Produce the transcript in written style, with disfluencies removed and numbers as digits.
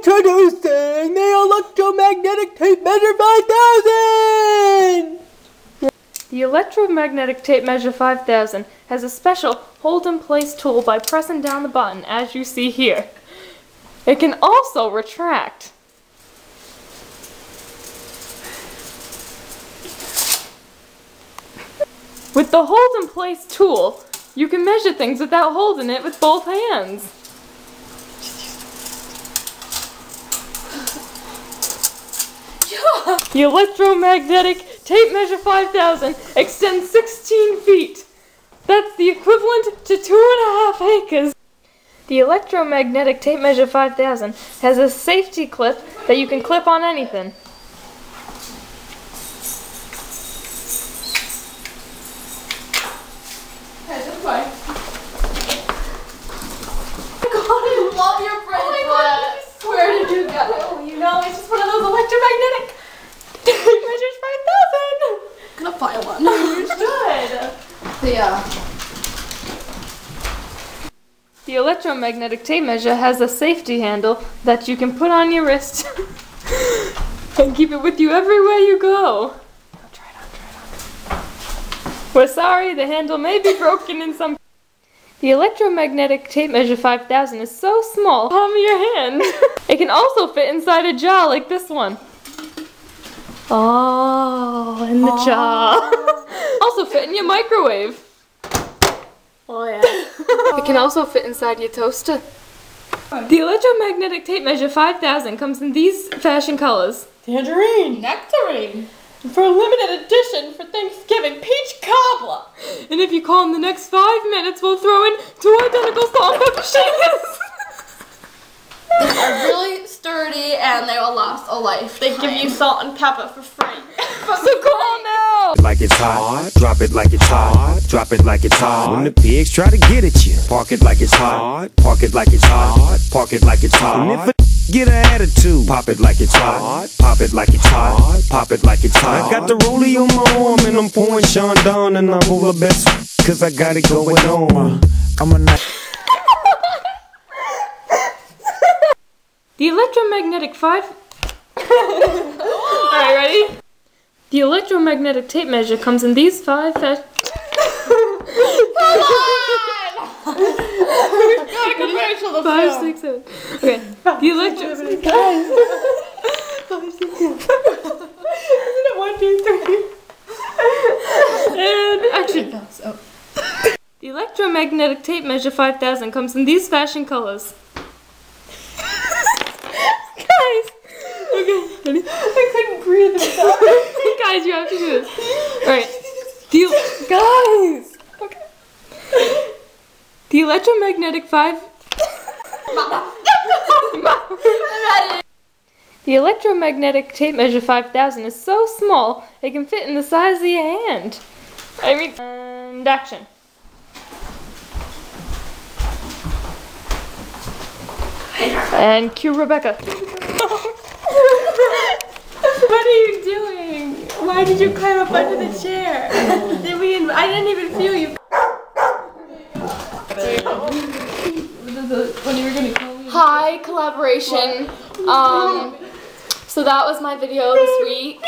Introducing the Electromagnetic Tape Measure 5000! The Electromagnetic Tape Measure 5000 has a special hold-in-place tool by pressing down the button, as you see here. It can also retract. With the hold-in-place tool, you can measure things without holding it with both hands. The Electromagnetic Tape Measure 5000 extends 16 feet. That's the equivalent to 2.5 acres. The Electromagnetic Tape Measure 5000 has a safety clip that you can clip on anything. Hey, this way. God, I love your bracelet. Oh my God, where did you get it? Oh, you know, it's just one of those electromagnetic tape measures 5000. I'm gonna buy one. You should. The Electromagnetic Tape Measure has a safety handle that you can put on your wrist and keep it with you everywhere you go. Try it on. We're sorry, the handle may be broken in some. The Electromagnetic Tape Measure 5000 is so small, palm of your hand. It can also fit inside a jar like this one. Oh, in the jar. Also fit in your microwave. Oh yeah. It can also fit inside your toaster. The Electromagnetic Tape Measure 5000 comes in these fashion colors. Tangerine. Nectarine. For a limited edition for Thanksgiving, peach cobbler. And if you call in the next 5 minutes, we'll throw in 2 identical salt pepperoncinis. They are really sturdy and they will last a life. They give you salt and pepper for free. So call now! Like it's hot, drop it like it's hot, drop it like it's hot. When the pigs try to get at you, park it like it's hot, park it like it's hot, park it like it's hot. And if a get an attitude, pop it like it's hot, pop it like it's hot, pop it like it's hot. I got the rollie on my arm and I'm pouring Sean down and I'm over the best cause I got it going on. I'm a night. The Electromagnetic Alright, ready? The Electromagnetic Tape Measure comes in these 5 Got a commercial to 5, film. 6, 7. Okay. The Electromagnetic Guys. 5, 6, 7. Isn't it 1, 2, 3? And action. The Electromagnetic Tape Measure 5000 comes in these fashion colors. Guys! Okay, ready? I couldn't breathe without Guys, you have to do this. Alright. Guys! Okay. The Electromagnetic The Electromagnetic Tape Measure 5000 is so small, it can fit in the size of your hand. And action. And cue Rebecca. What are you doing? Why did you climb up under the chair? I didn't even feel you. When you were gonna call me. Hi, collaboration. So that was my video this week.